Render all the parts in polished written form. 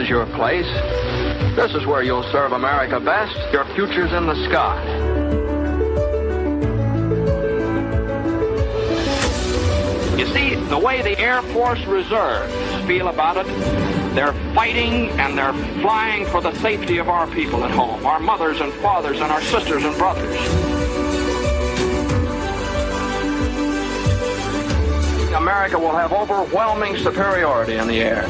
is your place. This is where you'll serve America best. Your future's in the sky. You see, the way the Air Force Reserves feel about it, they're fighting and they're flying for the safety of our people at home, our mothers and fathers and our sisters and brothers. America will have overwhelming superiority in the air.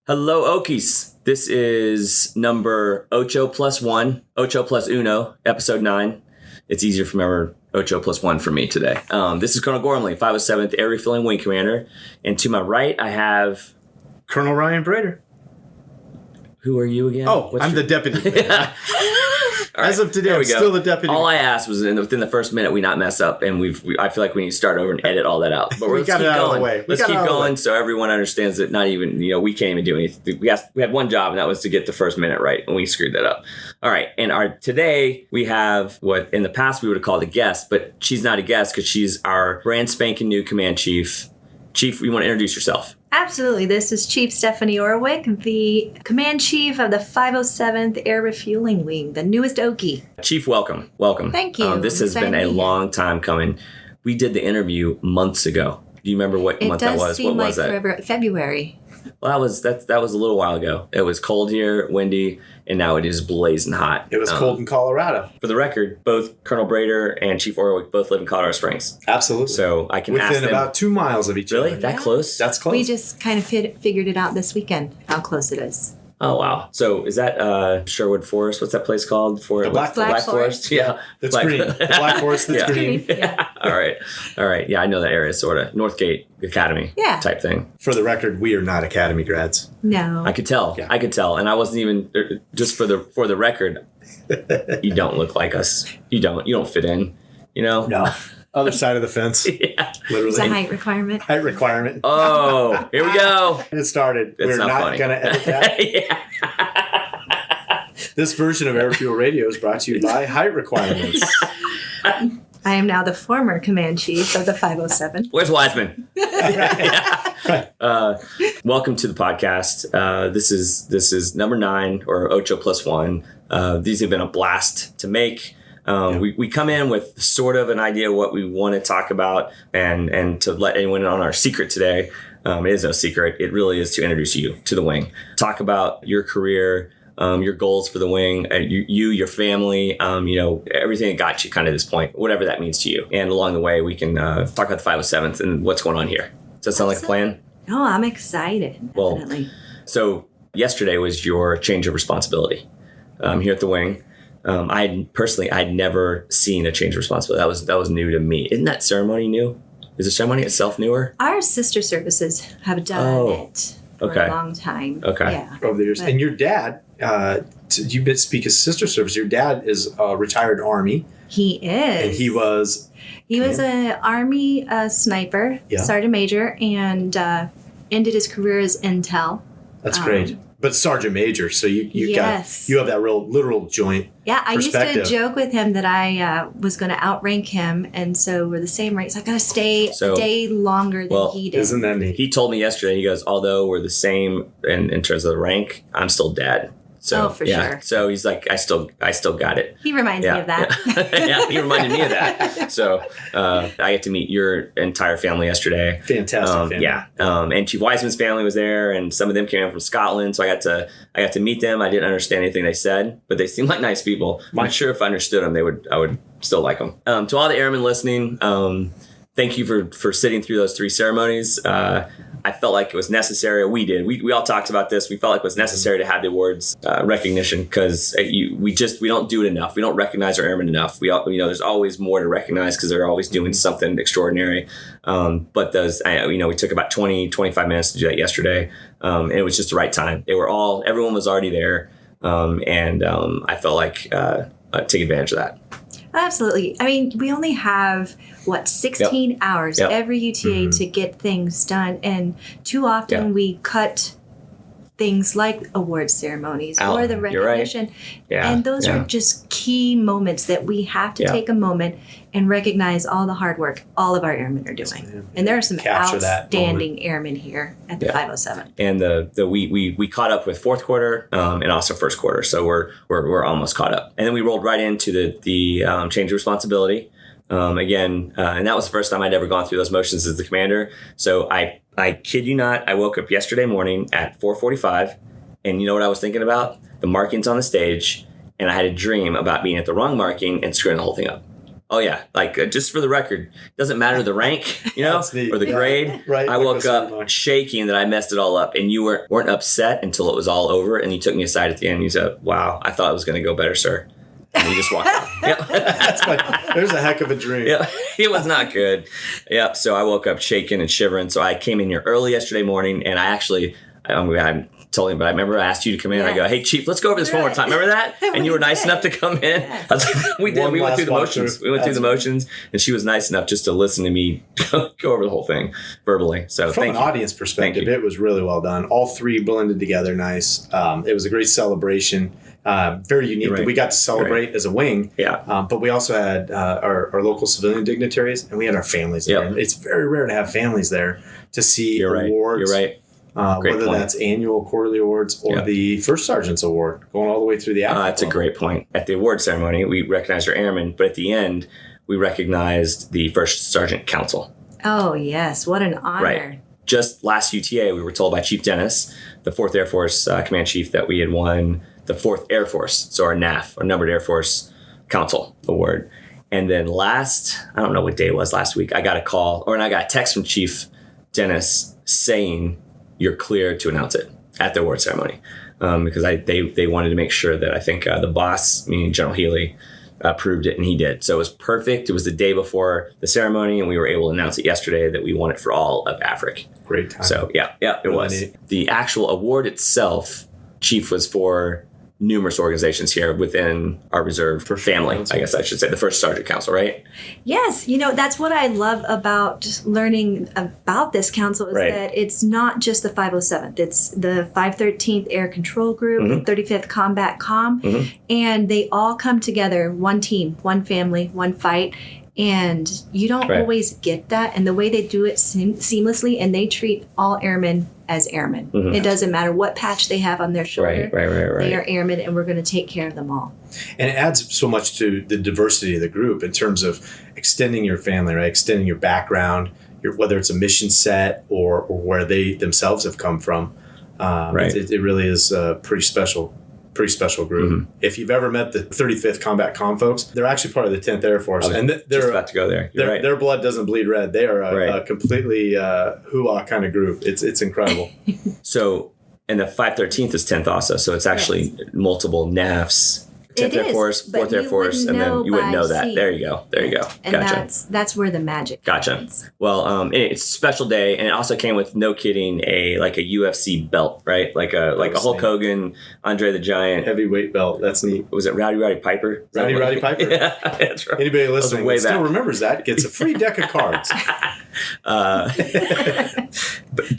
Hello, Okies. This is number Ocho plus one, Ocho plus uno, episode 9. It's easier to remember Ocho plus one for me today. This is Colonel Ghormley, 507th Air Refueling Wing Commander. And to my right, I have... Colonel Ryan Brader. Who are you again? Oh, I'm the deputy. As of today, I'm still the deputy. All I asked was within the first minute we not mess up, and I feel like we need to start over and edit all that out. But we got it out of the way. Let's keep going so everyone understands that not even, we can't even do anything. We had one job, and that was to get the first minute right, and we screwed that up. All right, and today we have what in the past we would have called a guest, but she's not a guest because she's our brand spanking new command chief. Chief, you want to introduce yourself? Absolutely. This is Chief Stephanie Orawiec, the Command Chief of the 507th Air Refueling Wing, the newest Okie. Chief, welcome. Welcome. Thank you. This has been a long time coming. We did the interview months ago. Do you remember what month that was? It does seem like February. Well, that was a little while ago. It was cold here, windy, and now it is blazing hot. It was cold in Colorado. For the record, both Colonel Brader and Chief Orawiec both live in Colorado Springs. Absolutely. So I can ask them. Within about 2 miles of each other. Really? That close? That's close. We just kind of figured it out this weekend, how close it is. Oh, wow. So is that Sherwood Forest? What's that place called? The Black Forest. Yeah. That's green. The Black Forest that's green. Yeah. All right. Yeah, I know that area, sort of. Northgate Academy type thing. For the record, we are not Academy grads. No. I could tell. Yeah. I could tell. And I wasn't even, just for the record, you don't look like us. You don't fit in, No. Other side of the fence. Yeah. Literally. It's a height requirement. Height requirement. Oh, here we go. It started. We're not going to edit that. Yeah. This version of Air Refuel Radio is brought to you by Height Requirements. I am now the former Command Chief of the 507. Where's Wiseman? Welcome to the podcast. This is number 9 or Ocho plus 1. These have been a blast to make. We come in with sort of an idea of what we want to talk about and to let anyone in on our secret today. It is no secret. It really is to introduce you to the wing. Talk about your career, your goals for the wing, your family, everything that got you kind of this point, whatever that means to you. And along the way, we can talk about the 507th and what's going on here. Does that sound like a plan? No, I'm excited. Definitely. So yesterday was your change of responsibility here at the wing. I had never seen a change of responsibility. That was new to me. Isn't that ceremony new? Is the ceremony itself newer? Our sister services have done it for a long time. Okay. Yeah. Over the years. And your dad, you speak as sister service. Your dad is a retired Army. He is. And he was an Army sniper, Sergeant Major, and ended his career as Intel. That's great. But Sergeant Major, so you have that real literal joint. Yeah, I used to joke with him that I was going to outrank him, and so we're the same ranks. I got to stay a day longer than he did. Isn't that neat? He told me yesterday. He goes, although we're the same in terms of the rank, I'm still dad. So, for sure. So he's like, I still got it. He reminds me of that. Yeah, he reminded me of that. So I get to meet your entire family yesterday. Fantastic family. Yeah. And Chief Wiseman's family was there, and some of them came in from Scotland. So I got to meet them. I didn't understand anything they said, but they seemed like nice people. I'm not sure if I understood them, I would still like them. To all the airmen listening, thank you for sitting through those 3 ceremonies. I felt like it was necessary. We did. We all talked about this. We felt like it was necessary to have the awards recognition because we don't do it enough. We don't recognize our airmen enough. There's always more to recognize because they're always doing something extraordinary. But we took about 20-25 minutes to do that yesterday. And it was just the right time. Everyone was already there. And I felt like take advantage of that. Absolutely. I mean, we only have, 16 hours every UTA to get things done. And too often we cut things like award ceremonies or the you're right. recognition. Yeah. And those are just key moments that we have to take a moment and recognize all the hard work all of our airmen are doing. And there are some outstanding airmen here at the 507. And we caught up with fourth quarter and also first quarter, so we're almost caught up. And then we rolled right into the change of responsibility again, and that was the first time I'd ever gone through those motions as the commander. So I kid you not, I woke up yesterday morning at 4:45, and you know what I was thinking about? The markings on the stage, and I had a dream about being at the wrong marking and screwing the whole thing up. Oh yeah, like just for the record, doesn't matter the rank, you know, or the grade. Right. I woke up shaking that I messed it all up, and you weren't upset until it was all over, and you took me aside at the end. And you said, "Wow, I thought it was going to go better, sir." And you just walked out. Yep. That's funny. There's a heck of a dream. Yeah, it was not good. Yep. So I woke up shaking and shivering. So I came in here early yesterday morning, and I told him, but I remember I asked you to come in. Yes. I go, "Hey, Chief, let's go over this one more time." Remember that? And you were nice enough to come in. Yes. I was like, we did. We went through the motions. We went through the motions, and she was nice enough just to listen to me go over the whole thing verbally. So from an audience perspective, it was really well done. All three blended together nice. It was a great celebration. Very unique that we got to celebrate as a wing. Yeah. But we also had our local civilian dignitaries, and we had our families there. And it's very rare to have families there to see awards. You're right. Whether that's annual, quarterly awards, or the First Sergeant's Award, going all the way through the after. That's a great point. At the award ceremony, we recognized our airmen, but at the end, we recognized the First Sergeant Council. Oh, yes. What an honor. Right. Just last UTA, we were told by Chief Dennis, the 4th Air Force Command Chief, that we had won the 4th Air Force, so our NAF, our Numbered Air Force Council Award. And then I don't know what day it was last week, I got a call, I got a text from Chief Dennis saying, "You're clear to announce it at the award ceremony," because they wanted to make sure that I think the boss, meaning General Healy, approved it, and he did. So it was perfect. It was the day before the ceremony, and we were able to announce it yesterday that we won it for all of Africa. Great time. So it was. Neat. The actual award itself, Chief, was for numerous organizations here within our reserve family, I guess I should say, the First Sergeant Council, right? Yes. That's what I love about learning about this council is that it's not just the 507th. It's the 513th Air Control Group, the 35th Combat Comm, and they all come together, one team, one family, one fight. And you don't always get that. And the way they do it seamlessly, and they treat all airmen as airmen. It doesn't matter what patch they have on their shoulder. Right. They are airmen, and we're going to take care of them all. And it adds so much to the diversity of the group in terms of extending your family, right? Extending your background, whether it's a mission set or where they themselves have come from. It really is a pretty special group. If you've ever met the 35th Combat Comm folks, they're actually part of the 10th Air Force, and they're about to go there. Their blood doesn't bleed red. They are a completely hoo-ah kind of group. It's incredible. So, and the 513th is 10th also, so it's actually multiple NAFs. 10th Air Force, 4th Air Force, and then you wouldn't know that. There you go. And gotcha. That's where the magic happens. Well, it's a special day, and it also came with, no kidding, a UFC belt, right? Like a Hulk Hogan, Andre the Giant heavyweight belt. That's neat. Was it Rowdy Piper? Rowdy Piper. Yeah, that's right. Anybody listening that still remembers that gets a free deck of cards.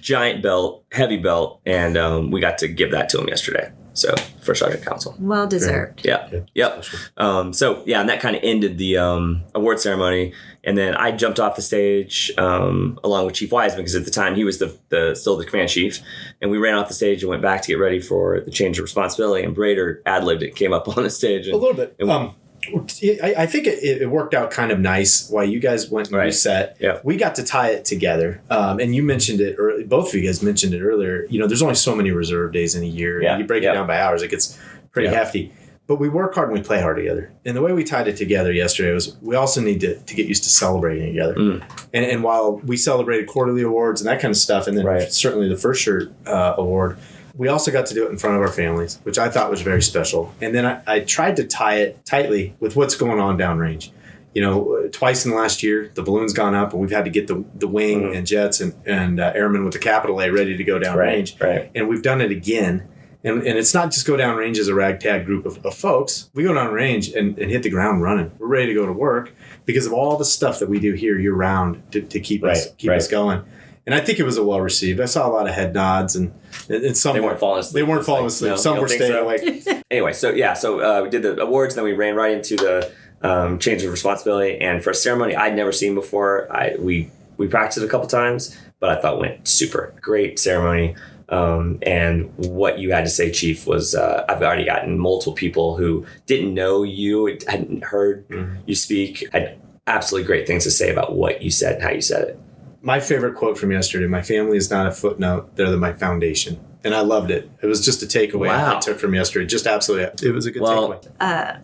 Giant belt, heavy belt, and we got to give that to him yesterday. So, First Sergeant Council. Well deserved. Yeah. Yep. And that kind of ended the award ceremony. And then I jumped off the stage along with Chief Wiseman, because at the time he was still the command chief. And we ran off the stage and went back to get ready for the change of responsibility. And Brader ad-libbed it, came up on the stage. A little bit. I think it worked out kind of nice while you guys went and reset. Yeah. We got to tie it together. And you mentioned it, or both of you guys mentioned it earlier. There's only so many reserve days in a year. Yeah. You break it down by hours, it gets pretty hefty. But we work hard and we play hard together. And the way we tied it together yesterday was we also need to get used to celebrating together. And while we celebrated quarterly awards and that kind of stuff, and then certainly the First Shirt award, we also got to do it in front of our families, which I thought was very special. And then I tried to tie it tightly with what's going on downrange. Twice in the last year, the balloon's gone up, and we've had to get the wing and jets and airmen with a capital A ready to go downrange. Right. And we've done it again. And it's not just go downrange as a ragtag group of folks. We go downrange and hit the ground running. We're ready to go to work because of all the stuff that we do here year round to keep us going. And I think it was well received. I saw a lot of head nods and some they weren't falling asleep. They weren't falling asleep. No, some were staying awake. Anyway, so we did the awards, and then we ran right into the change of responsibility. And for a ceremony I'd never seen before, we practiced it a couple times, but I thought it went super. Great ceremony. And what you had to say, Chief, was I've already gotten multiple people who didn't know you, hadn't heard you speak, had absolutely great things to say about what you said and how you said it. My favorite quote from yesterday, my family is not a footnote, they're my foundation. And I loved it. It was just a takeaway I took from yesterday. Just absolutely. It was a good takeaway.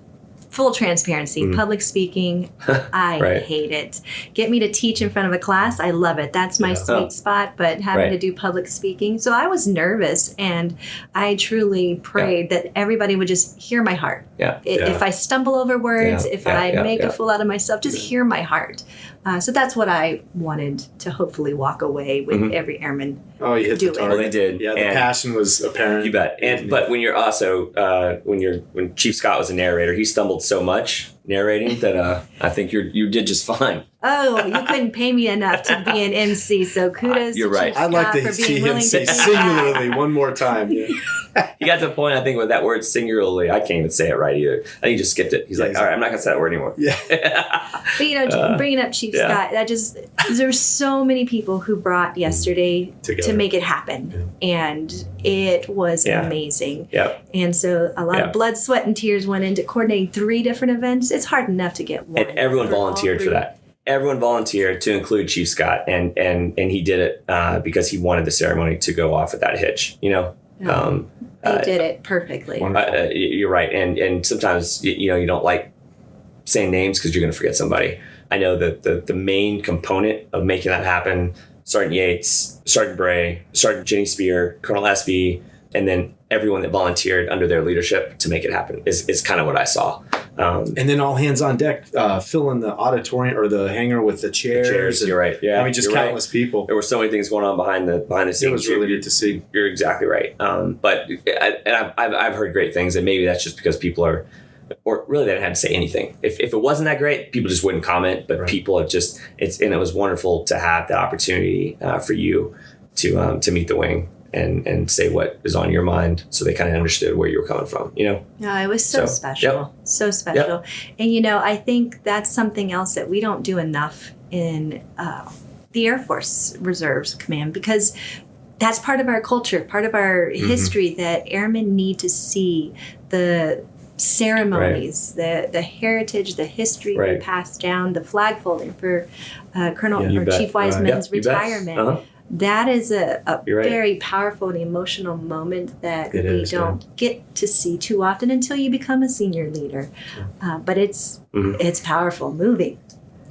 Full transparency, public speaking, I hate it. Get me to teach in front of a class, I love it. That's my sweet spot, but having to do public speaking. So I was nervous, and I truly prayed that everybody would just hear my heart. If I stumble over words, if I make a fool out of myself, just hear my heart. So that's what I wanted to hopefully walk away with every airman. Oh, you hit the target. Well, they did. Yeah, the passion was apparent. You bet. But when you're also when Chief Scott was a narrator, he stumbled so much narrating that I think you did just fine. Oh, you couldn't pay me enough to be an MC, so kudos to Chief Scott I'd like to see him say singularly one more time. Yeah. He got to the point, I think, with that word singularly, I can't even say it right either. I think he just skipped it. He's like, all right, I'm not going to say that word anymore. Yeah. But, bringing up Chief Scott, there's so many people who brought yesterday to make it happen. Yeah. And it was amazing. Yep. And so a lot of blood, sweat, and tears went into coordinating 3 different events. It's hard enough to get one. And everyone volunteered for that. Everyone volunteered to include Chief Scott, and he did it because he wanted the ceremony to go off at that hitch, you know? They did it perfectly. You're right. And sometimes, you don't like saying names because you're going to forget somebody. I know that the main component of making that happen, Sergeant Yates, Sergeant Bray, Sergeant Jenny Spear, Colonel SB, and then everyone that volunteered under their leadership to make it happen is kind of what I saw. And then all hands on deck, filling the auditorium or the hangar with the chairs. You're right. Yeah, I mean, just countless people. There were so many things going on behind the scenes. It was really good to see. You're exactly right. But I've heard great things, and maybe that's just because people are, or really they didn't have to say anything. If it wasn't that great, people just wouldn't comment. But people have just and it was wonderful to have that opportunity for you to meet the wing. And say what is on your mind, so they kind of understood where you were coming from, No, it was so special. So special. And, I think that's something else that we don't do enough in the Air Force Reserves Command, because that's part of our culture, part of our history, that airmen need to see the ceremonies, the heritage, the history we passed down, the flag folding for Colonel or Chief Wiseman's retirement. That is a very powerful and emotional moment that we don't get to see too often until you become a senior leader. But it's powerful, moving.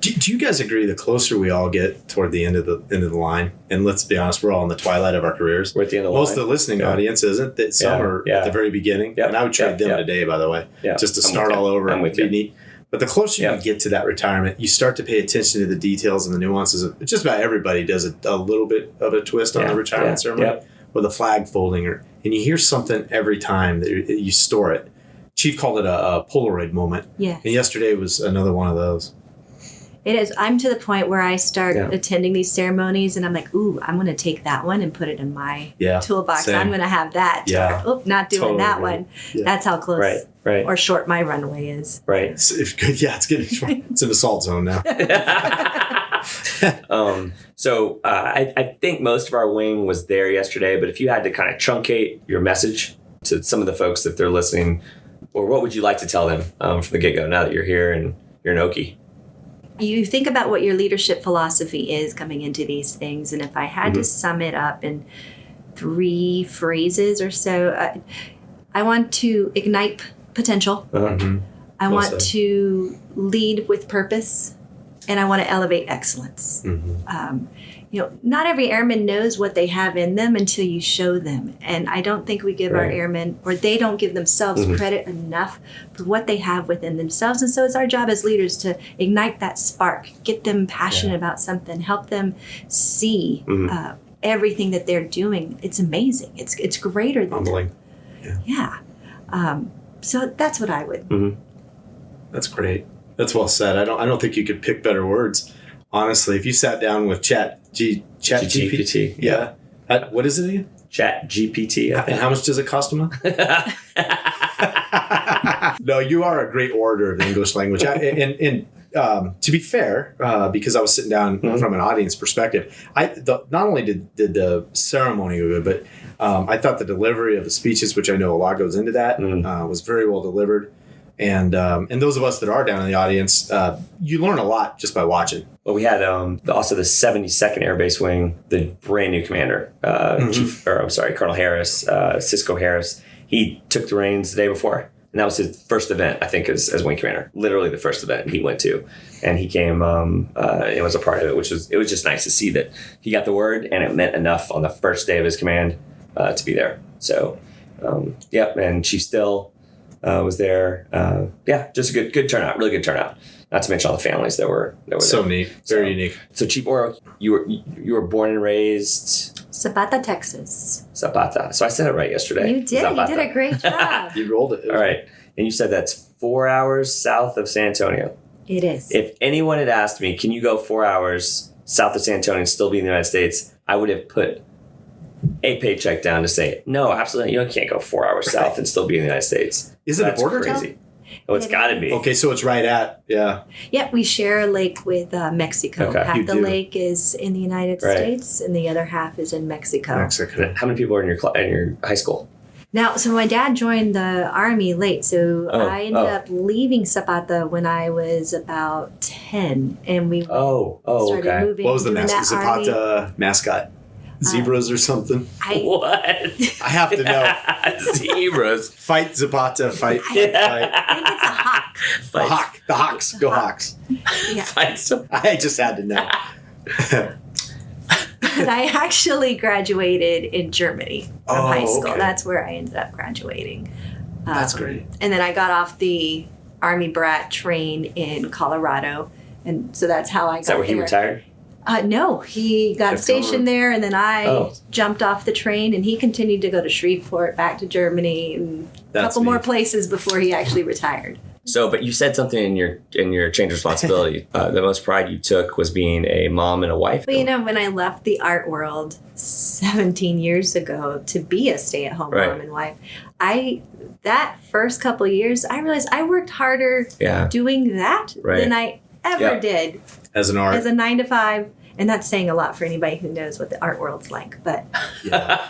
Do you guys agree the closer we all get toward the end of the line, and let's be honest, we're all in the twilight of our careers. We're at the end of the Most line. of the listening audience isn't. That some are at the very beginning, and I would trade them today, by the way, just to start all over and be neat. But the closer you get to that retirement, you start to pay attention to the details and the nuances. Just about everybody does a little bit of a twist on the retirement ceremony, or the flag folding, and you hear something every time that you store it. Chief called it a Polaroid moment. Yeah. And yesterday was another one of those. It is. I'm to the point where I start attending these ceremonies, and I'm like, ooh, I'm going to take that one and put it in my toolbox. Same. I'm going to have that. Yeah. Oh, not doing that one. Yeah. That's how close or short my runway is. Right. It's getting short. It's an assault zone now. So I think most of our wing was there yesterday, but if you had to kind of truncate your message to some of the folks that they're listening, or what would you like to tell them from the get-go now that you're here and you're an Okie? You think about what your leadership philosophy is coming into these things, and if I had to sum it up in 3 phrases or so, I want to ignite potential. I want to lead with purpose, and I want to elevate excellence. Not every airman knows what they have in them until you show them. And I don't think we give our airmen, or they don't give themselves credit enough for what they have within themselves. And so it's our job as leaders to ignite that spark, get them passionate about something, help them see everything that they're doing. It's amazing. It's greater than humbling. So that's what I would. That's great. That's well said. I don't think you could pick better words. Honestly, if you sat down with Chat GPT, yeah. What is it again? Chat GPT. And how much does it cost a month? No, you are a great orator of the English language. And to be fair, because I was sitting down from an audience perspective, not only did the ceremony go good, but I thought the delivery of the speeches, which I know a lot goes into that, was very well delivered. And those of us that are down in the audience, you learn a lot just by watching. Well, we had also the 72nd Air Base Wing, the brand new commander, Colonel Harris, Cisco Harris. He took the reins the day before. And that was his first event, I think, as wing commander. Literally the first event he went to. And he came and was a part of it, it was just nice to see that he got the word and it meant enough on the first day of his command to be there. So, and Chief Still was there. Just a good turnout, really good turnout. Not to mention all the families that were so there. Neat, very unique. So Chief Orawiec, you were born and raised Zapata, Texas. Zapata. So I said it right yesterday. You did. Zapata. You did a great job. You rolled it. All right. And you said that's 4 hours south of San Antonio. It is. If anyone had asked me, can you go 4 hours south of San Antonio and still be in the United States, I would have put a paycheck down to say, no, absolutely. You can't go 4 hours south and still be in the United States. Is it a border crazy town? Oh, it's got to be. Okay, so it's right at, Yeah, we share a lake with Mexico. Okay. Half You the do. lake is in the United States, and the other half is in Mexico. How many people are in your high school? Now, so my dad joined the Army late, so I ended up leaving Zapata when I was about 10, and we started moving. What was the doing that Zapata mascot? Zebras or something? What? I have to know. Zebras. Fight Zapata, fight. I think it's a hawk. The Hawks. Go Hawks. Yeah. I just had to know. But I actually graduated in Germany from high school. Okay. That's where I ended up graduating. That's great. And then I got off the Army brat train in Colorado. And so that's how I got Is that where he there. retired? No, he got stationed there, and then I jumped off the train, and he continued to go to Shreveport, back to Germany, and a couple more places before he actually retired. So, but you said something in your change of responsibility. The most pride you took was being a mom and a wife. Well, when I left the art world 17 years ago to be a stay-at-home mom and wife, that first couple of years, I realized I worked harder doing that than I ever did as an 9 to 5. And that's saying a lot for anybody who knows what the art world's like. But yeah.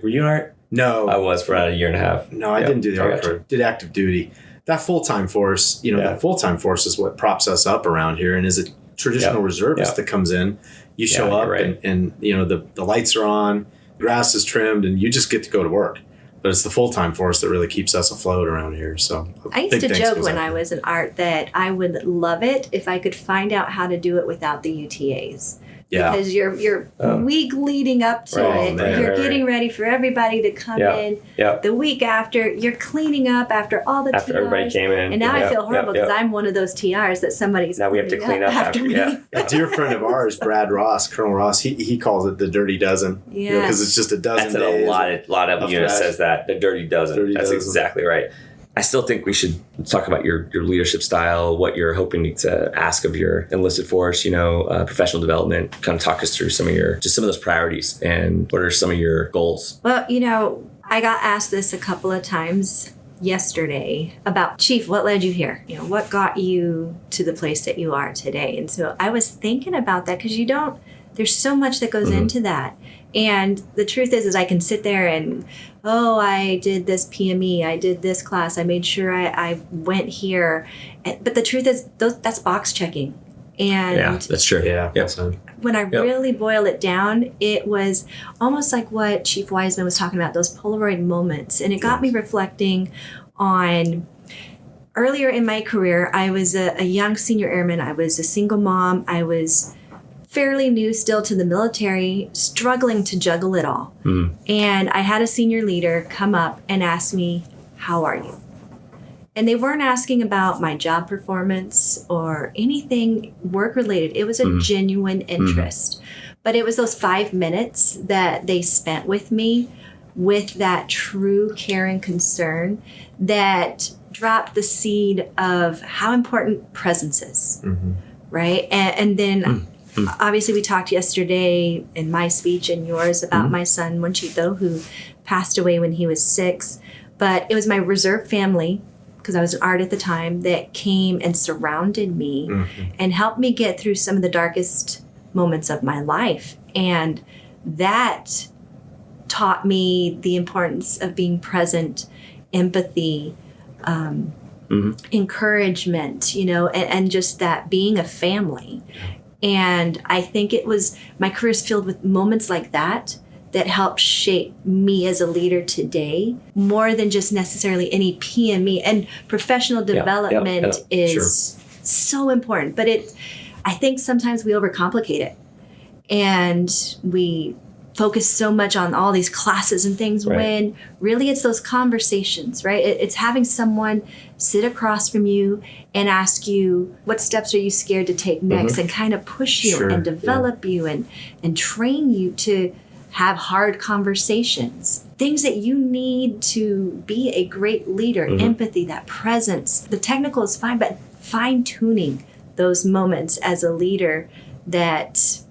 Were you in art? No, I was for about a year and a half. No, I didn't do the art work. Did active duty. That full-time force, that full-time force is what props us up around here. And as a traditional reservist that comes in, you show up and the lights are on, grass is trimmed, and you just get to go to work. But it's the full-time force that really keeps us afloat around here. So I used to joke when I was in art that I would love it if I could find out how to do it without the UTAs. Yeah. Because you're week leading up to it. You're getting ready for everybody to come in. The week after, you're cleaning up after all the TRs. Everybody came in. And now I feel horrible because I'm one of those TRs that somebody's now we have to clean up after me. A dear friend of ours, Brad Ross, Colonel Ross, he calls it the dirty dozen. Yeah. Because it's just a dozen days. A lot of units says that. The dirty dozen. That's exactly right. I still think we should talk about your leadership style, what you're hoping to ask of your enlisted force, professional development. Kind of talk us through some of those priorities and what are some of your goals? Well, I got asked this a couple of times yesterday about, Chief, what led you here? What got you to the place that you are today? And so I was thinking about that because there's so much that goes into that. And the truth is I can sit there and, I did this PME, I did this class, I made sure I went here. But the truth is that's box checking. And that's true. Yeah. When I really boil it down, it was almost like what Chief Wiseman was talking about, those Polaroid moments. And it got me reflecting on earlier in my career. I was a young senior airman. I was a single mom. I was fairly new still to the military, struggling to juggle it all. And I had a senior leader come up and ask me, how are you? And they weren't asking about my job performance or anything work related. It was a genuine interest. But it was those 5 minutes that they spent with me with that true care and concern that dropped the seed of how important presence is, right? And then obviously we talked yesterday in my speech and yours about my son, Monchito, who passed away when he was 6. But it was my reserve family, because I was an art at the time, that came and surrounded me and helped me get through some of the darkest moments of my life. And that taught me the importance of being present, empathy, encouragement, and just that being a family. And I think it was, my career is filled with moments like that helped shape me as a leader today, more than just necessarily any PME. And professional development is so important, but I think sometimes we overcomplicate it. And we focus so much on all these classes and things when really it's those conversations, right? It's having someone sit across from you and ask you, what steps are you scared to take next, and kind of push you and develop you and train you to have hard conversations. Things that you need to be a great leader, empathy, that presence. The technical is fine, but fine-tuning those moments as a leader that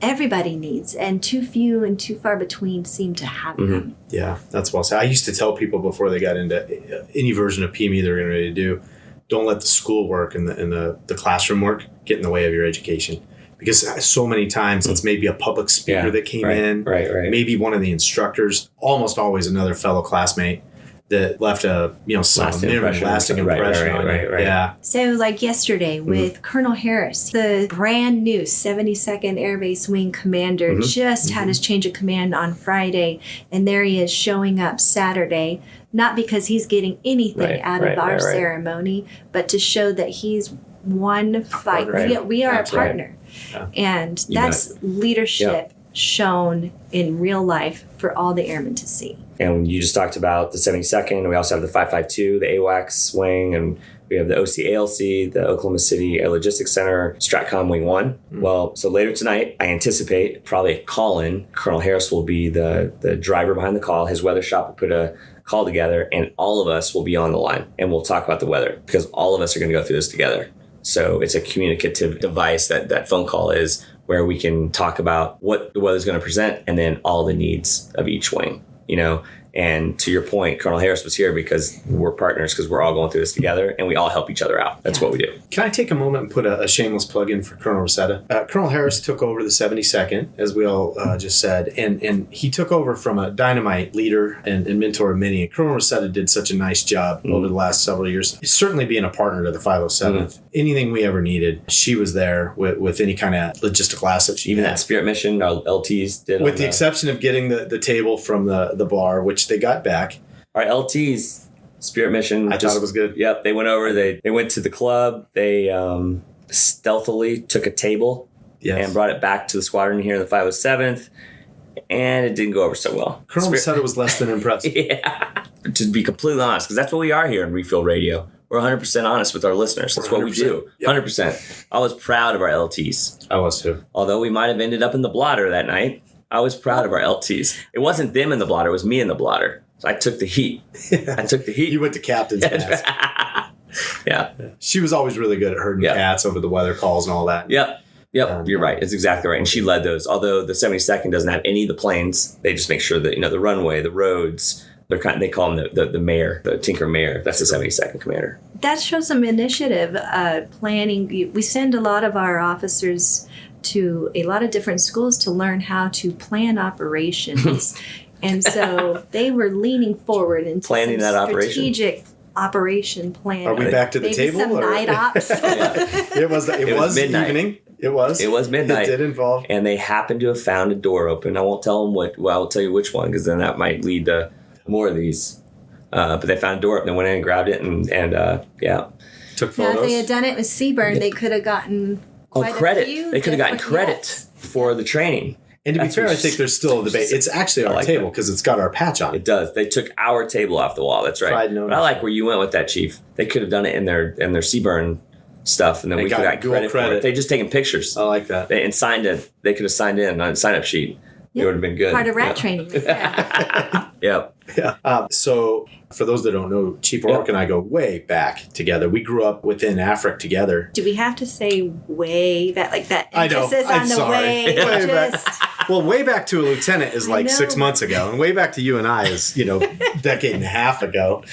everybody needs, and too few and too far between seem to have them. Yeah, that's well said. I used to tell people before they got into any version of PME they're getting ready to do, don't let the school work and the classroom work get in the way of your education. Because so many times it's maybe a public speaker that came in, maybe one of the instructors, almost always another fellow classmate that left a lasting impression on you. Yeah. So like yesterday with Colonel Harris, the brand new 72nd Air Base Wing commander just had his change of command on Friday, and there he is showing up Saturday, not because he's getting anything out of our ceremony, but to show that he's one fight. We are a partner. Yeah. And that's leadership shown in real life for all the airmen to see. And you just talked about the 72nd. We also have the 552, the AWACS wing, and we have the OCALC, the Oklahoma City Air Logistics Center, STRATCOM Wing 1. Well, so later tonight, I anticipate probably a call-in. Colonel Harris will be the driver behind the call. His weather shop will put a call together, and all of us will be on the line, and we'll talk about the weather, because all of us are going to go through this together. So it's a communicative device that phone call is, where we can talk about what the weather's going to present and then all the needs of each wing, And to your point, Colonel Harris was here because we're partners, because we're all going through this together and we all help each other out. That's what we do. Can I take a moment and put a shameless plug in for Colonel Rosetta? Colonel Harris took over the 72nd, as we all just said, and he took over from a dynamite leader and mentor of many. And Colonel Rosetta did such a nice job over the last several years, certainly being a partner to the 507th. Anything we ever needed, she was there with any kind of logistical assets. Even that Spirit mission, our LTs did. With the exception of getting the table from the bar, which they got back. Our LTs, Spirit mission. I thought it was good. Yep. They went over, they went to the club. They stealthily took a table and brought it back to the squadron here in the 507th. And it didn't go over so well. Colonel Rosetta was less than impressed. To be completely honest, because that's what we are here in Refuel Radio. We're 100% honest with our listeners. That's what we do. 100%. I was proud of our LTs. I was too. Although we might have ended up in the blotter that night, I was proud of our LTs. It wasn't them in the blotter. It was me in the blotter. So I took the heat. You went to captain's pass. Yeah. She was always really good at herding cats over the weather calls and all that. Yep. You're right. It's exactly right. And she led those. Although the 72nd doesn't have any of the planes, they just make sure that, the runway, the roads, they call him the mayor, the Tinker Mayor. That's the 72nd commander. That shows some initiative, planning. We send a lot of our officers to a lot of different schools to learn how to plan operations. And so they were leaning forward into planning that strategic operation planning. Are we back to the table? Some night ops. It was midnight. Evening. It was midnight. It did involve. And they happened to have found a door open. I won't tell them I will tell you which one, because then that might lead to more of these. But they found a door open and went in and grabbed it and took photos. Now, if they had done it with Seaburn, they could have gotten credit. They could have gotten credit for the training. And to be fair, I think there's still a debate. It's actually our table because it's got our patch on it. It does. They took our table off the wall. That's right. But I like where you went with that, Chief. They could have done it in their Seaburn stuff, and then we could have got credit for it. They just taken pictures. I like that. And signed it. They could have signed in on a sign-up sheet. It would have been good. Part of rat training. Yep. Yeah. So for those that don't know, Chief Orawiec and I go way back together. We grew up within Africa together. Do we have to say way back, like that I know. emphasis I'm on the sorry. way? Way back. Just, Well, way back to a lieutenant is like 6 months ago, and way back to you and I is, decade and a half ago.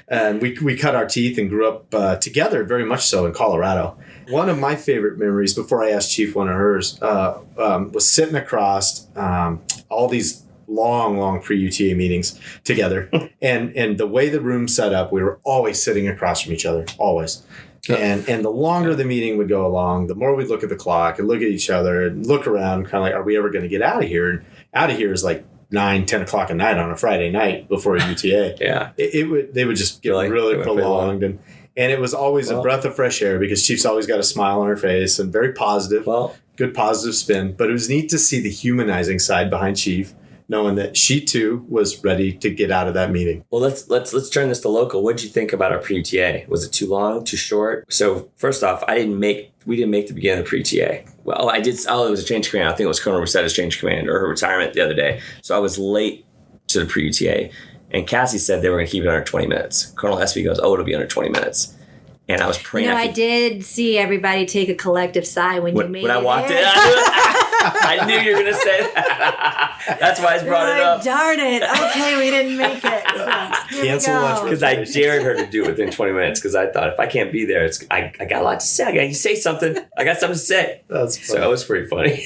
And we cut our teeth and grew up together, very much so, in Colorado. One of my favorite memories, before I asked Chief one of hers, was sitting across all these long pre-UTA meetings together. and the way the room's set up, we were always sitting across from each other, always. And the longer the meeting would go along, the more we'd look at the clock and look at each other and look around, kind of like, are we ever going to get out of here? And out of here is like 9-10 o'clock at night on a Friday night before a UTA. Yeah. They would just get really prolonged. And it was always a breath of fresh air because Chief's always got a smile on her face and very positive, good positive spin. But it was neat to see the humanizing side behind Chief, knowing that she too was ready to get out of that meeting. Well, let's turn this to local. What did you think about our pre-UTA? Was it too long, too short? So first off, we didn't make the beginning of the pre-UTA. Well, I did. Oh, it was a change of command. I think it was Colonel Rosetta's change of command or her retirement the other day. So I was late to the pre-UTA, and Cassie said they were going to keep it under 20 minutes. Colonel Espy goes, "Oh, it'll be under 20 minutes." And I was praying. I did see everybody take a collective sigh when you made it. When I walked in. I knew you were going to say that. That's why I brought it up. Darn it. Okay, we didn't make it. Cancel lunch. Because I dared her to do it within 20 minutes because I thought if I can't be there, I got a lot to say. I got to say something. I got something to say. That's funny. So it was pretty funny.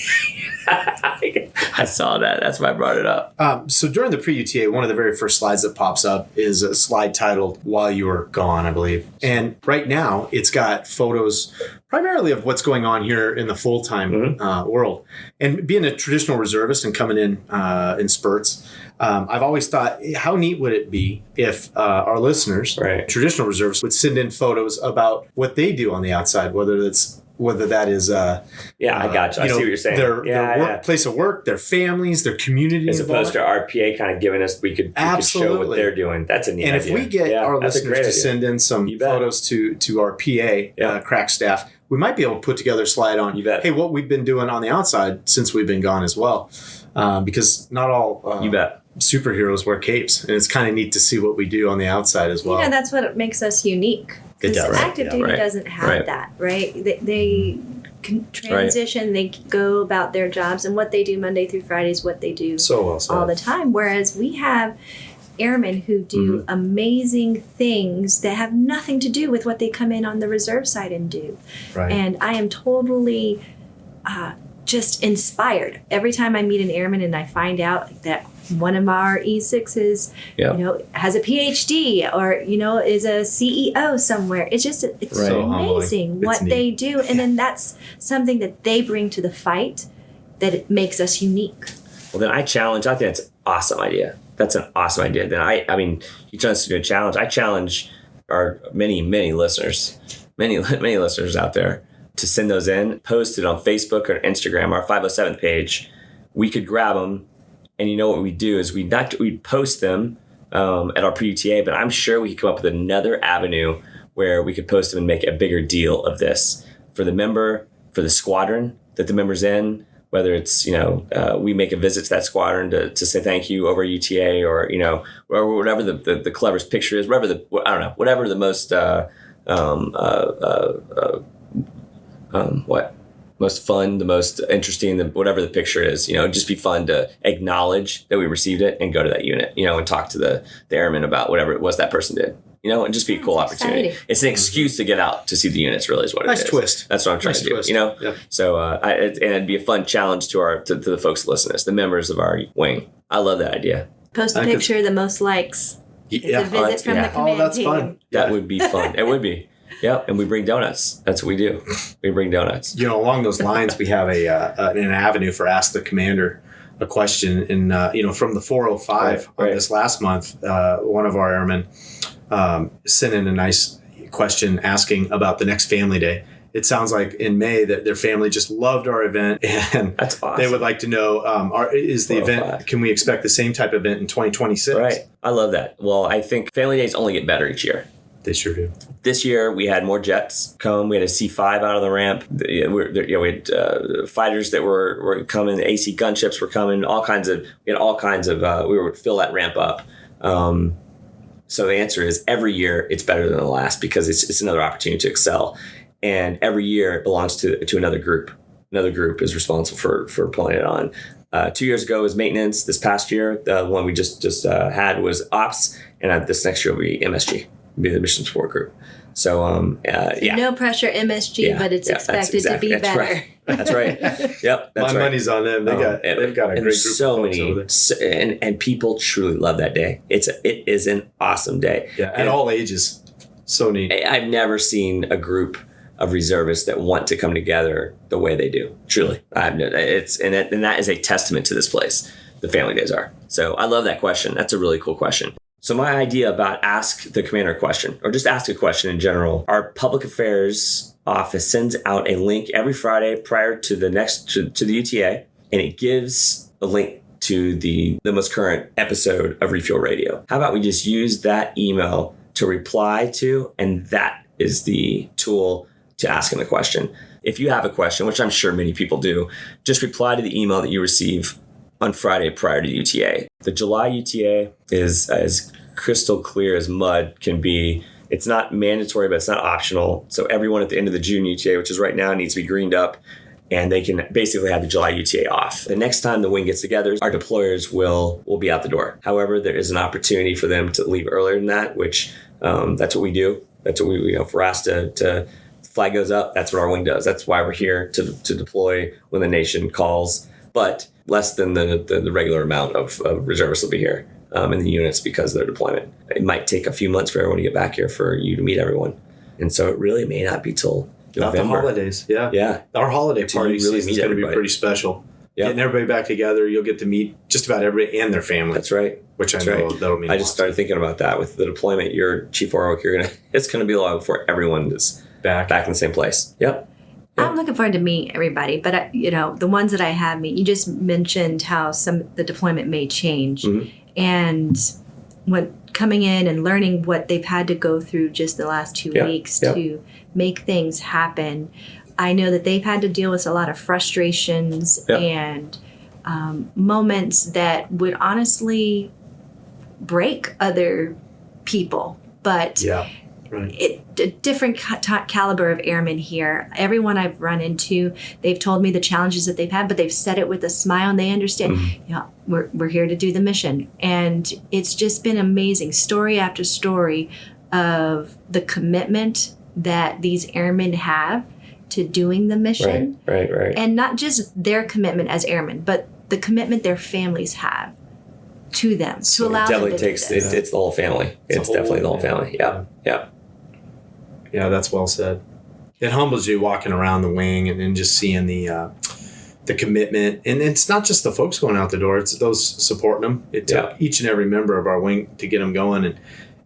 I saw that. That's why I brought it up. So during the pre-UTA, one of the very first slides that pops up is a slide titled "While You Were Gone," I believe. And right now, it's got photos primarily of what's going on here in the full-time world. And being a traditional reservist and coming in spurts, I've always thought, how neat would it be if our listeners, traditional reservists, would send in photos about what they do on the outside, whether that is I got you. I see what you're saying. Their place of work, their families, their community, as opposed to RPA kind of giving us, we could show what they're doing. That's a neat idea. And if we get our listeners to send in some photos to our PA crack staff, we might be able to put together a slide on, hey, what we've been doing on the outside since we've been gone as well. Because not all superheroes wear capes. And it's kind of neat to see what we do on the outside as well. Yeah, that's what makes us unique. Because active duty doesn't have that, right? They can transition, they go about their jobs, and what they do Monday through Friday is what they do all the time. Whereas we have airmen who do amazing things that have nothing to do with what they come in on the reserve side and do. Right. And I am totally just inspired every time I meet an airman and I find out that one of our E6s, has a PhD or, is a CEO somewhere. It's just, it's so amazing what they do. And then that's something that they bring to the fight that it makes us unique. Well, then I think that's an awesome idea. That's an awesome idea. Then I mean, you trying to do a challenge. I challenge our many listeners, many listeners out there to send those in, post it on Facebook or Instagram, our 507th page. We could grab them. And you know what we do is we post them at our pre-UTA, but I'm sure we could come up with another avenue where we could post them and make a bigger deal of this for the member, for the squadron that the member's in, whether it's, we make a visit to that squadron to say thank you over UTA or, whatever the cleverest picture is, whatever the most, most fun, the most interesting, whatever the picture is, just be fun to acknowledge that we received it and go to that unit, and talk to the airman about whatever it was that person did, and just be a cool opportunity. Exciting. It's an excuse to get out to see the units, really, is what it is. Nice twist. That's what I'm trying to do, Yep. So, and it'd be a fun challenge to the folks that listen to us, the members of our wing. I love that idea. Post a picture, the most likes. It's a visit from the command team. Fun. That would be fun. It would be. Yep, and we bring donuts. That's what we do. We bring donuts. Along those lines, we have an avenue for Ask the Commander a question. And, from the 405 on this last month, one of our airmen sent in a nice question asking about the next family day. It sounds like in May that their family just loved our event, and that's awesome. They would like to know, is the event, can we expect the same type of event in 2026? Right. I love that. Well, I think family days only get better each year. They sure do. This year we had more jets come. We had a C5 out of the ramp. We had fighters that were coming. AC gunships were coming. We would fill that ramp up. So the answer is every year it's better than the last because it's another opportunity to excel. And every year it belongs to another group. Another group is responsible for pulling it on. 2 years ago was maintenance. This past year, the one we just had was ops. And this next year will be MSG, be the mission support group. So, No pressure MSG, but it's expected to be better. Right. That's right. Yep. That's My money's on them. They've got a great group. So many, and people truly love that day. It is an awesome day. Yeah, at all ages. So neat. I've never seen a group of reservists that want to come together the way they do. Truly, and that is a testament to this place. The family days are. So I love that question. That's a really cool question. So my idea about ask the commander a question, or just ask a question in general, our public affairs office sends out a link every Friday prior to the UTA, and it gives a link to the most current episode of Refuel Radio. How about we just use that email to reply to, and that is the tool to ask him the question. If you have a question, which I'm sure many people do, just reply to the email that you receive on Friday prior to UTA. The July UTA is as crystal clear as mud can be. It's not mandatory, but it's not optional. So everyone at the end of the June UTA, which is right now, needs to be greened up, and they can basically have the July UTA off. The next time the wing gets together, our deployers will be out the door. However, there is an opportunity for them to leave earlier than that, which that's what we do. That's what we for us to flag goes up. That's what our wing does. That's why we're here to deploy when the nation calls. But less than the regular amount of reservists will be here in the units because of their deployment. It might take a few months for everyone to get back here for you to meet everyone. And so it really may not be till November. Not the holidays, yeah. Yeah. Our holiday party season is going to be pretty special. Yep. Getting everybody back together, you'll get to meet just about everybody and their family. That's right. Which I know that'll mean. I just started thinking about that with the deployment. You're Chief Orawiec. It's going to be a while before everyone is back in the same place. Yep. I'm looking forward to meet everybody, but the ones that I have meet, you just mentioned how the deployment may change, mm-hmm. and when coming in and learning what they've had to go through just the last 2 weeks to make things happen. I know that they've had to deal with a lot of frustrations and moments that would honestly break other people, but a different caliber of airmen here. Everyone I've run into, they've told me the challenges that they've had, but they've said it with a smile and they understand, we're here to do the mission. And it's just been amazing, story after story of the commitment that these airmen have to doing the mission. Right. And not just their commitment as airmen, but the commitment their families have to them, to allow them to do this. It's the whole family. It's definitely the whole family. Yeah. Yeah, that's well said. It humbles you walking around the wing and just seeing the commitment. And it's not just the folks going out the door, it's those supporting them. It took each and every member of our wing to get them going.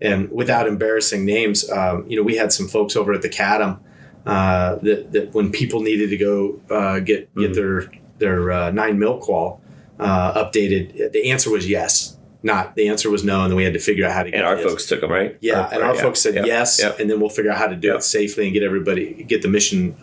And without embarrassing names, we had some folks over at the CADM that when people needed to go get their 9 milk qual updated, the answer was yes. Not the answer was no, and then we had to figure out how to get it. And our folks took them, right? Yeah, and our folks said yes, and then we'll figure out how to do it safely and get the mission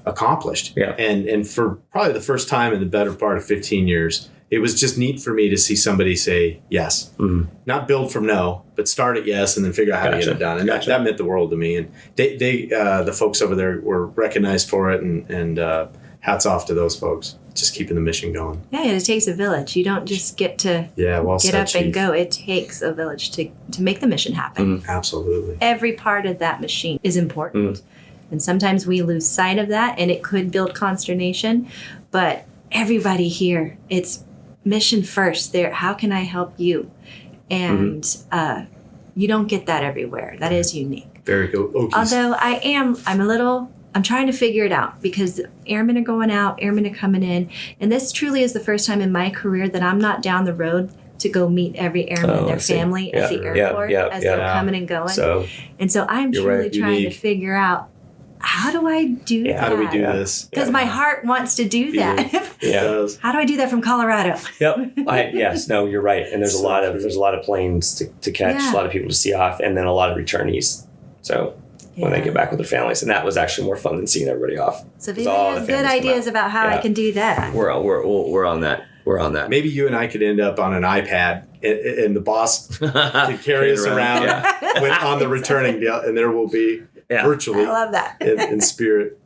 accomplished. Yeah. And for probably the first time in the better part of 15 years, it was just neat for me to see somebody say yes. Mm-hmm. Not build from no, but start at yes and then figure out how to get it done. And that meant the world to me. And they the folks over there were recognized for it, and hats off to those folks. Just keeping the mission going. Yeah, it takes a village. You don't just get to get up and go. It takes a village to make the mission happen. Mm, absolutely. Every part of that machine is important. And sometimes we lose sight of that, and it could build consternation. But everybody here, it's mission first. There, how can I help you? And you don't get that everywhere. That is unique. Very good. Although I'm trying to figure it out because airmen are going out, airmen are coming in. And this truly is the first time in my career that I'm not down the road to go meet every airman and their family at the airport as they're coming and going. So I'm truly trying to figure out how do I do that? How do we do this? Because my heart wants to do that. How do I do that from Colorado? Yep. Yes. No, you're right. And there's a lot of planes to catch, a lot of people to see off, and then a lot of returnees. So when they get back with their families, and that was actually more fun than seeing every off. So if anybody has good ideas about how I can do that, we're on that. We're on that. Maybe you and I could end up on an iPad, and the boss can carry us around on the returning deal, and there will be virtually. I love that. in spirit.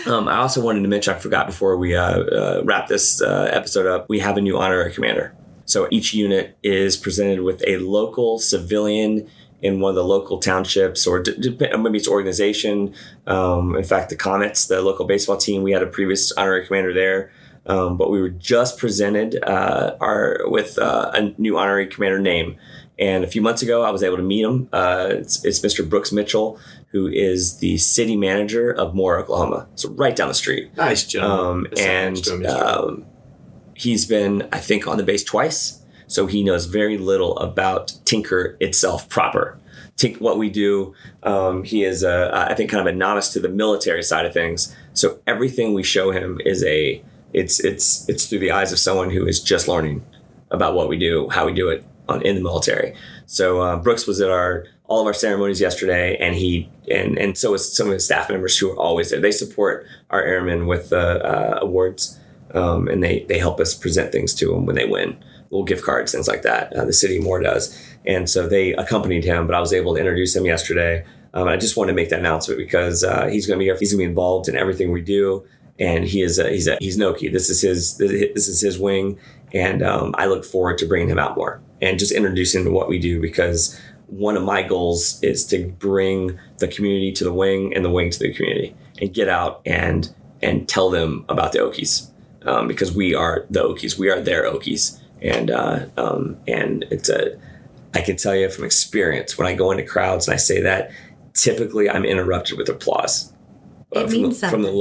I also wanted to mention, I forgot before we wrap this episode up, we have a new honorary commander. So each unit is presented with a local civilian in one of the local townships, or maybe it's organization. In fact, the Comets, the local baseball team, we had a previous honorary commander there. But we were just presented with a new honorary commander name. And a few months ago, I was able to meet him. It's Mr. Brooks Mitchell, who is the city manager of Moore, Oklahoma. So right down the street. Nice job. He's been, I think, on the base twice. So he knows very little about Tinker itself proper. What we do, he is, I think, kind of a novice to the military side of things. So everything we show him is it's through the eyes of someone who is just learning about what we do, how we do it in the military. So Brooks was at all of our ceremonies yesterday, and so is some of his staff members who are always there. They support our airmen with awards, and they help us present things to them when they win. Little gift cards, things like that. The city of Moore does. And so they accompanied him, but I was able to introduce him yesterday. I just wanted to make that announcement because he's going to be here. He's going to be involved in everything we do. And he's Noki. This is his wing. And I look forward to bringing him out more and just introducing him to what we do, because one of my goals is to bring the community to the wing and the wing to the community, and get out and tell them about the Okies, because we are the Okies. We are their Okies. And it's I can tell you from experience, when I go into crowds and I say that, typically I'm interrupted with applause. From the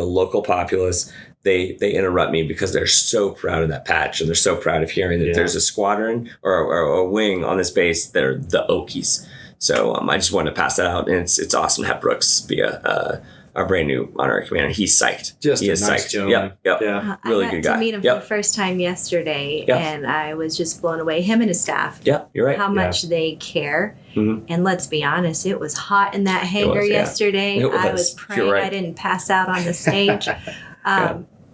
local populace. They interrupt me because they're so proud of that patch, and they're so proud of hearing that there's a squadron or a wing on this base. They're the Okies. So I just wanted to pass that out, and it's awesome to have Brooks be our brand new honorary commander. He's psyched. Just a nice gentleman. Yep. Yeah. Really good guy. I got to meet him for the first time yesterday, and I was just blown away. Him and his staff. Yeah, you're right. How much they care. Mm-hmm. And let's be honest, it was hot in that hangar yesterday. I was praying I didn't pass out on the stage.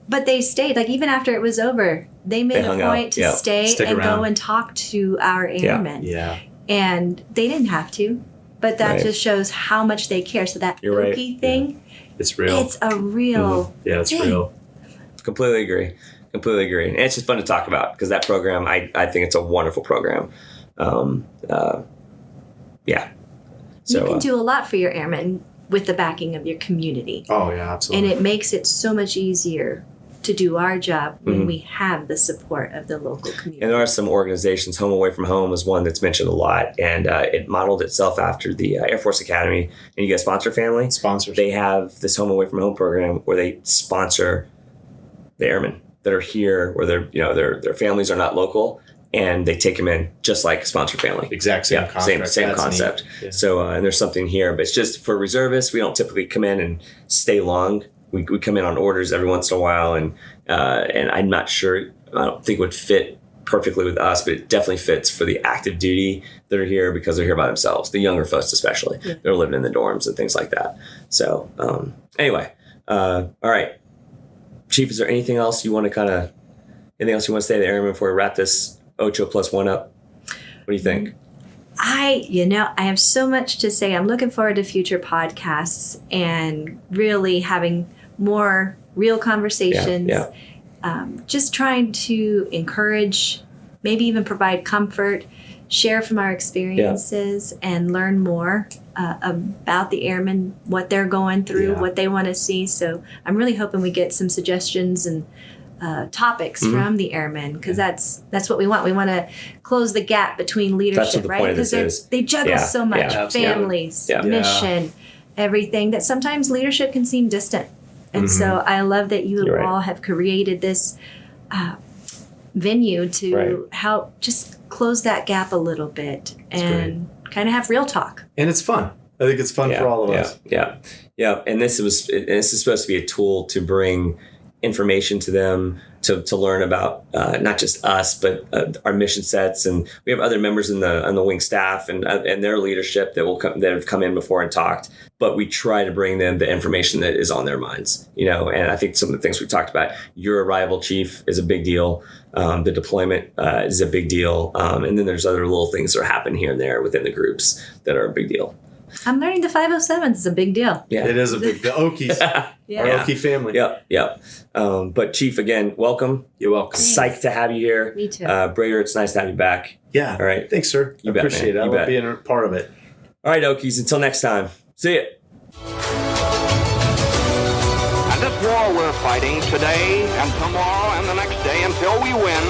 But they stayed. Like, even after it was over, they made a point to stay and go and talk to our airmen. Yeah. And they didn't have to. But that just shows how much they care. So that Okie thing, it's real. It's a real thing. It's real. Completely agree. And it's just fun to talk about, because that program, I think it's a wonderful program. So you can do a lot for your airmen with the backing of your community. Oh, yeah, absolutely. And it makes it so much easier to do our job when we have the support of the local community. And there are some organizations. Home Away from Home is one that's mentioned a lot, and it modeled itself after the Air Force Academy. And you guys sponsor family? Sponsors. They have this Home Away from Home program where they sponsor the airmen that are here, where their families are not local, and they take them in just like a sponsor family. Exact same concept. Same concept. Yeah. So and there's something here, but it's just for reservists. We don't typically come in and stay long. We come in on orders every once in a while, and I'm not sure. I don't think it would fit perfectly with us, but it definitely fits for the active duty that are here, because they're here by themselves. The younger folks, especially, they're living in the dorms and things like that. So anyway, all right, Chief, is there anything else you want to say to the airmen before we wrap this Ocho Plus One up? What do you think? I have so much to say. I'm looking forward to future podcasts and really having more real conversations. Just trying to encourage, maybe even provide comfort, share from our experiences, and learn more about the airmen, what they're going through, what they want to see. So I'm really hoping we get some suggestions and topics from the airmen, because that's what we want. We want to close the gap between leadership, right? Because they juggle so much, families, mission, everything, that sometimes leadership can seem distant. And so I love that you all have created this venue to help just close that gap a little bit and kind of have real talk. And it's fun. I think it's fun for all of us. Yeah. And this is supposed to be a tool to bring information to them, to learn about not just us, but our mission sets. And we have other members on the wing staff and their leadership that have come in before and talked. But we try to bring them the information that is on their minds, And I think some of the things we've talked about, your arrival, Chief, is a big deal. The deployment is a big deal. And then there's other little things that happen here and there within the groups that are a big deal. I'm learning the 507s is a big deal. Yeah, it is a big deal. Okies. Our Okie family. Yep. But Chief, again, welcome. You're welcome. Psyched to have you here. Me too. Brader, it's nice to have you back. Yeah. All right. Thanks, sir. I appreciate it. I love being a part of it. All right, Okies. Until next time. See ya. And this war we're fighting today and tomorrow and the next day until we win